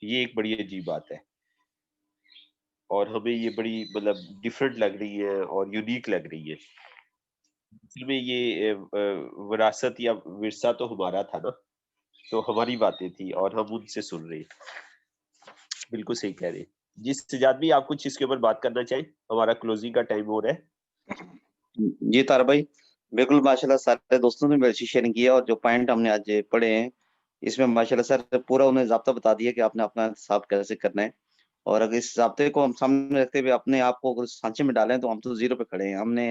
یہ ایک بڑی عجیب بات ہے, اور ہمیں یہ بڑی مطلب ڈیفرنٹ لگ رہی ہے اور یونیک لگ رہی ہے. اصل میں یہ وراثت یا ورثہ تو ہمارا تھا نا, تو ہماری باتیں تھی اور ہم ان سے سن رہے ہیں. بالکل صحیح کہہ رہے ہیں. جس سجاد بھی آپ کچھ اس کے اوپر بات کرنا چاہیں, ہمارا کلوزنگ کا ٹائم ہو رہا ہے. جی طاہر بھائی, بالکل ماشاءاللہ سارے دوستوں نے میرے شیئرنگ کیا, اور جو پوائنٹ ہم نے آج پڑھے ہیں اس میں ماشاءاللہ سر پورا انہیں ضابطہ بتا دیا کہ آپ نے اپنا حساب کیسے کرنا ہے. اور اگر اس ضابطے کو ہم سامنے رکھتے ہوئے اپنے آپ کو سانچے میں ڈالیں تو ہم تو زیرو پہ کھڑے ہیں. ہم نے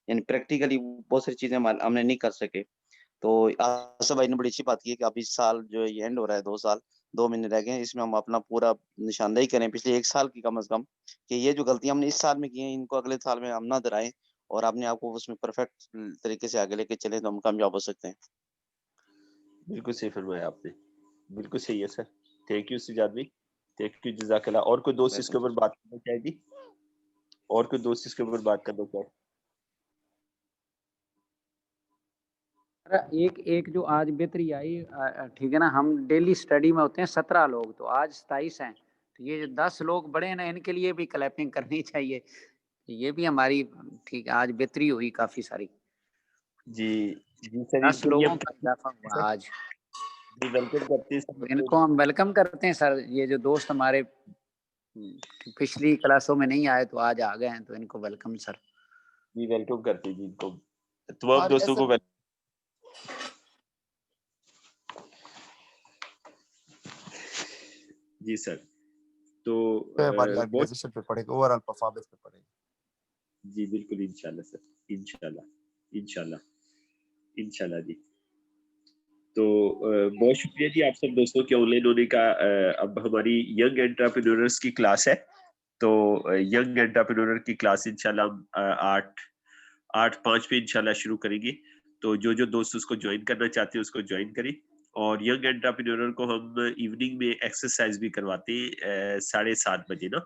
یعنی پریکٹیکلی بہت ساری چیزیں ہم نے نہیں کر سکے. تو آصف بھائی نے بڑی اچھی بات کی ہے کہ اب اس سال جو یہ اینڈ ہو رہا ہے, 2 مہینے رہ گئے ہیں, اس میں ہم اپنا پورا نشاندہی کریں پچھلے 1 سال کی کم از کم, کہ یہ جو غلطیاں ہم نے اس سال میں کی ہیں ان کو اگلے سال میں ہم نہ دہرائیں, اور اپنے آپ کو اس میں پرفیکٹ طریقے سے آگے لے کے چلیں تو ہم کامیاب ہو سکتے ہیں. بالکل صحیح فرمایا آپ نے, بالکل صحیح ہے سر. تھینک یو سجاد بھائی, تھینک یو, جزاک اللہ. اور کوئی دوست اس کے اوپر بات کرنا چاہے گی, اور کوئی دوست اس کے اوپر بات کرنا چاہے؟ ایک جو آج بہتری آئی, ٹھیک ہے نا, ہم ڈیلی اسٹڈی میں ہوتے ہیں 17 لوگ, تو آج 27 ہیں. تو یہ جو 10 لوگ بڑے ہیں نا, ان کے لیے بھی کلیپنگ کرنی چاہیے. یہ بھی ہماری ٹھیک ہے, آج بہتری ہوئی کافی ساری. جی جی سر, 10 لوگوں کا اضافہ ہوا آج. ویلکم کرتے ہیں ان کو ہم ویلکم کرتے ہیں سر. یہ جو دوست ہمارے پچھلی کلاسوں میں نہیں آئے تو آج آ گئے ہیں, تو ان کو ویلکم سر. جی ویلکم کرتے ہیں جی ان کو, تمام دوستوں کو جی سر. تو ہماری آرگنائزیشن پہ پڑے گا, اوور آل پرفارمنس پہ پڑے گا. جی بالکل, انشاءاللہ سر, انشاءاللہ انشاءاللہ انشاءاللہ جی. تو بہت شکریہ جی آپ سب دوستوں کے آن لائن ہونے کا. اب ہماری ینگ انٹرپرینورز کی کلاس ہے, تو ینگ انٹرپرینور کی کلاس انشاءاللہ ہم 8:05 پہ انشاءاللہ شروع کریں گے. تو جو دوست اس کو جوائن کرنا چاہتے ہیں اس کو جوائن کریں. اور ینگ انٹرپرینور کو ہم ایوننگ میں ایکسرسائز بھی کرواتے ہیں 7:30 بجے نا.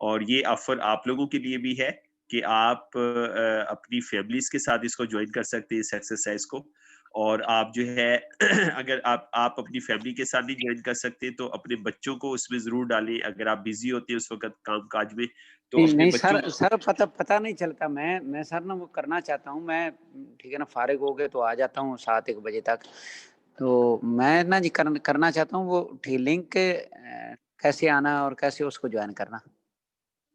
اور یہ آفر آپ لوگوں کے لیے بھی ہے کہ آپ اپنی فیملیز کے ساتھ اس کو جوائن کر سکتے ہیں اس ایکسرسائز کو. اور آپ جو ہے اگر آپ اپنی فیملی کے ساتھ نہیں جوائن کر سکتے تو اپنے بچوں کو اس میں ضرور ڈالیں. اگر آپ بزی ہوتے ہیں اس وقت کام کاج میں تو اپنے نہیں بچوں سر پتہ نہیں چلتا. میں سر نا وہ کرنا چاہتا ہوں, میں ٹھیک ہے نا فارغ ہو گئے تو آ جاتا ہوں 7-1 بجے تک. تو میں نا جی کرنا چاہتا ہوں وہ لنک کیسے آنا اور کیسے اس کو جوائن کرنا.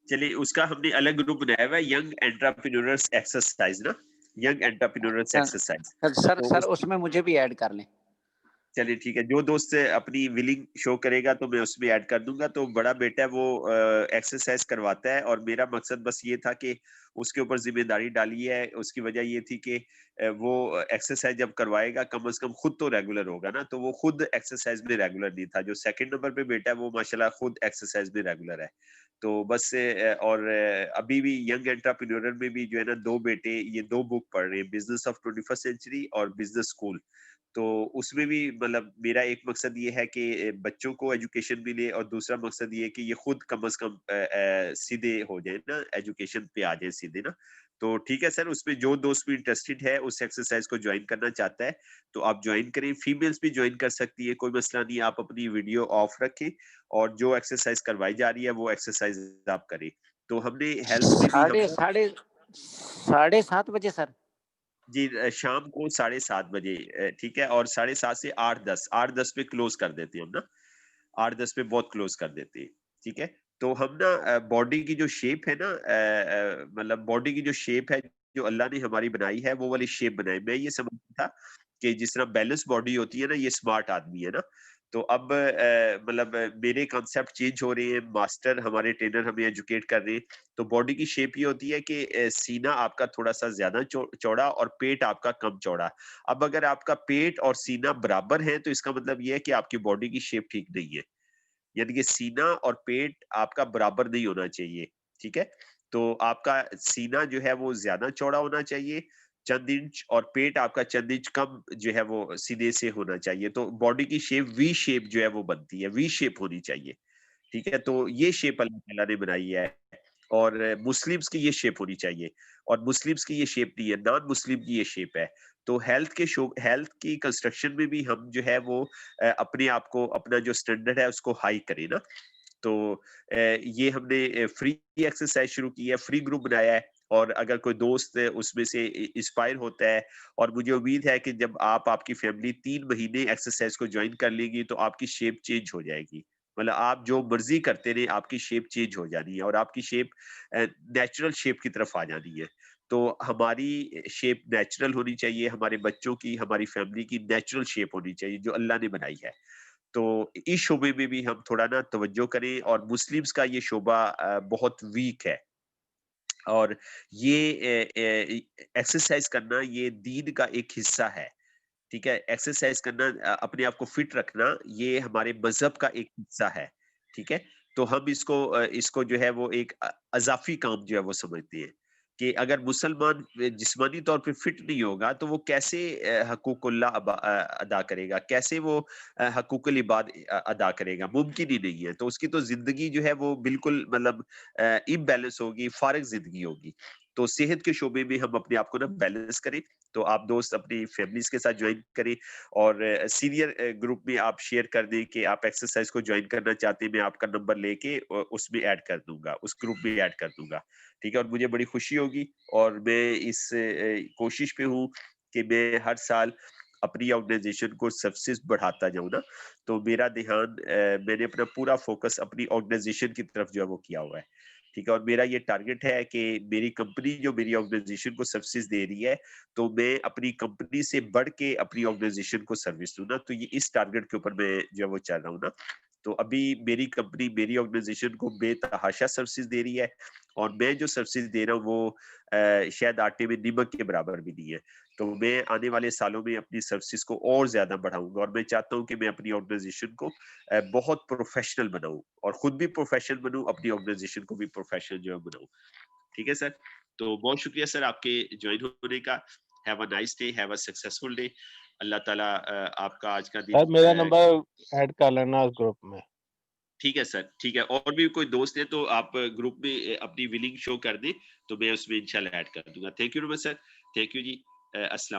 چلیے اس کا ہم نے الگ گروپ بنایا ہوا ہے, ینگ انٹرپرینورز ایکسرسائز نا, ینگ انٹرپرینورز ایکسرسائز. سر اس میں مجھے بھی ایڈ کر لیں. چلیے ٹھیک ہے, جو دوست اپنی ولنگ شو کرے گا تو میں اس میں ایڈ کر دوں گا. تو بڑا بیٹا ہے وہ ایکسرسائز کرواتا ہے, اور میرا مقصد بس یہ تھا کہ اس کے اوپر ذمہ داری ڈالی ہے. اس کی وجہ یہ تھی کہ وہ ایکسرسائز جب کروائے گا کم از کم خود تو ریگولر ہوگا نا. تو وہ خود ایکسرسائز میں ریگولر نہیں تھا. جو 2nd نمبر پہ بیٹا ہے وہ ماشاءاللہ خود ایکسرسائز میں ریگولر ہے. تو بس اور ابھی بھی ینگ انٹرپرینور میں بھی جو ہے نا 2 بیٹے یہ 2 بک پڑھ رہے ہیں, بزنس آف 21st سینچری اور بزنس اسکول. تو اس میں بھی مطلب میرا ایک مقصد یہ ہے کہ بچوں کو ایجوکیشن ملے, اور دوسرا مقصد یہ ہے کہ یہ خود کم از کم سیدھے ہو جائیں نا, ایجوکیشن پہ آ جائیں سیدھے نا. تو ٹھیک ہے سر, اس میں جو دوست بھی انٹرسٹڈ ہے اس ایکسرسائز کو جوائن کرنا چاہتا ہے تو آپ جوائن کریں. فیمیلز بھی جوائن کر سکتی ہے, کوئی مسئلہ نہیں. آپ اپنی ویڈیو آف رکھیں اور جو ایکسرسائز کروائی جا رہی ہے وہ ایکسرسائز آپ کریں. تو ہم نے ہیلتھ میں بھی 7:30 بجے سر. جی شام کو 7:30 بجے, ٹھیک ہے. اور 7:30 سے 8:10 پہ کلوز کر دیتے ہیں ہم نا, 8:10 پہ بہت کلوز کر دیتے ہیں, ٹھیک ہے. تو ہم نا باڈی کی جو شیپ ہے نا مطلب باڈی کی جو شیپ ہے جو اللہ نے ہماری بنائی ہے وہ والی شیپ بنائی. میں یہ سمجھتا تھا کہ جس طرح بیلنس باڈی ہوتی ہے نا یہ اسمارٹ آدمی ہے نا. تو اب مطلب میرے کانسیپٹ چینج ہو رہے ہیں, ماسٹر ہمارے ٹرینر ہمیں ایجوکیٹ کر رہے ہیں. تو باڈی کی شیپ یہ ہوتی ہے کہ سینہ آپ کا تھوڑا سا زیادہ چوڑا اور پیٹ آپ کا کم چوڑا. اب اگر آپ کا پیٹ اور سینہ برابر ہے تو اس کا مطلب یہ ہے کہ آپ کی باڈی کی شیپ ٹھیک نہیں ہے. یعنی کہ سینہ اور پیٹ آپ کا برابر نہیں ہونا چاہیے. ٹھیک ہے, تو آپ کا سینہ جو ہے وہ زیادہ چوڑا ہونا چاہیے چند انچ, اور پیٹ آپ کا چند انچ کم جو ہے وہ سیدھے سے ہونا چاہیے. تو باڈی کی شیپ وی شیپ جو ہے وہ بنتی ہے, وی شیپ ہونی چاہیے. ٹھیک ہے, تو یہ شیپ اللہ تعالیٰ نے بنائی ہے, اور مسلمس کی یہ شیپ ہونی چاہیے, اور مسلمس کی یہ شیپ نہیں ہے, نان مسلم کی یہ شیپ ہے. تو ہیلتھ کی کنسٹرکشن میں بھی ہم جو ہے وہ اپنے آپ کو اپنا جو اسٹینڈرڈ ہے اس کو ہائی کریں نا. تو یہ ہم نے فری ایکسرسائز شروع کی ہے, فری گروپ بنایا ہے, اور اگر کوئی دوست اس میں سے انسپائر ہوتا ہے, اور مجھے امید ہے کہ جب آپ کی فیملی 3 مہینے ایکسرسائز کو جوائن کر لے گی تو آپ کی شیپ چینج ہو جائے گی. مطلب آپ جو مرضی کرتے رہے آپ کی شیپ چینج ہو جانی ہے, اور آپ کی شیپ نیچرل شیپ کی طرف آ جانی ہے. تو ہماری شیپ نیچرل ہونی چاہیے, ہمارے بچوں کی, ہماری فیملی کی نیچرل شیپ ہونی چاہیے جو اللہ نے بنائی ہے. تو اس شعبے میں بھی ہم تھوڑا نا توجہ کریں, اور مسلمز کا یہ شعبہ بہت ویک ہے, اور یہ ایکسرسائز کرنا یہ دین کا ایک حصہ ہے. ٹھیک ہے, ایکسرسائز کرنا, اپنے آپ کو فٹ رکھنا یہ ہمارے مذہب کا ایک حصہ ہے. ٹھیک ہے, تو ہم اس کو جو ہے وہ ایک اضافی کام جو ہے وہ سمجھتے ہیں کہ اگر مسلمان جسمانی طور پہ فٹ نہیں ہوگا تو وہ کیسے حقوق اللہ ادا کرے گا, کیسے وہ حقوق العباد ادا کرے گا, ممکن ہی نہیں ہے. تو اس کی تو زندگی جو ہے وہ بالکل مطلب امبیلنس ہوگی, فارغ زندگی ہوگی. تو صحت کے شعبے میں ہم اپنے آپ کو نا بیلنس کریں. تو آپ دوست اپنی فیملیز کے ساتھ جوائن کریں, اور سینئر گروپ میں آپ شیئر کر دیں کہ آپ ایکسرسائز کو جوائن کرنا چاہتے ہیں, میں آپ کا نمبر لے کے اس میں ایڈ کر دوں گا, اس گروپ میں ایڈ کر دوں گا. ٹھیک ہے, اور مجھے بڑی خوشی ہوگی, اور میں اس کوشش پہ ہوں کہ میں ہر سال اپنی آرگنائزیشن کو سکسیس بڑھاتا جاؤں نا. تو میرا دھیان, میں نے اپنا پورا فوکس اپنی آرگنائزیشن کی طرف جو ہے وہ کیا ہوا ہے. ٹھیک ہے, اور میرا یہ ٹارگٹ ہے کہ میری کمپنی جو میری آرگنائزیشن کو سروس دے رہی ہے تو میں اپنی کمپنی سے بڑھ کے اپنی آرگنائزیشن کو سروس دوں نا. تو یہ اس ٹارگٹ کے اوپر میں جو ہے وہ چل رہا ہوں نا. تو ابھی میری کمپنی میری آرگنائزیشن کو بے تحاشا سروسز دے رہی ہے, اور میں جو سروسز دے رہا ہوں وہ شاید آٹے میں نمک کے برابر بھی نہیں ہے. تو میں آنے والے سالوں میں اپنی سروسز کو اور زیادہ بڑھاؤں گا, اور میں چاہتا ہوں کہ میں اپنی آرگنائزیشن کو بہت پروفیشنل بناؤں, اور خود بھی پروفیشنل بنوں, اپنی آرگنائزیشن کو بھی پروفیشنل جو ہے بناؤں. ٹھیک ہے سر, تو بہت شکریہ سر آپ کے جوائن ہونے کا. Have a nice day, have a successful day. اللہ تعالیٰ آپ کا آج کا دن. میرا نمبر ایڈ کر لینا اس گروپ میں. ٹھیک ہے سر, ٹھیک ہے, اور بھی کوئی دوست ہے تو آپ گروپ میں اپنی ولنگ شو کر دیں تو میں اس میں انشاءاللہ ایڈ کر دوں گا. Thank you sir, thank you ji, السلام.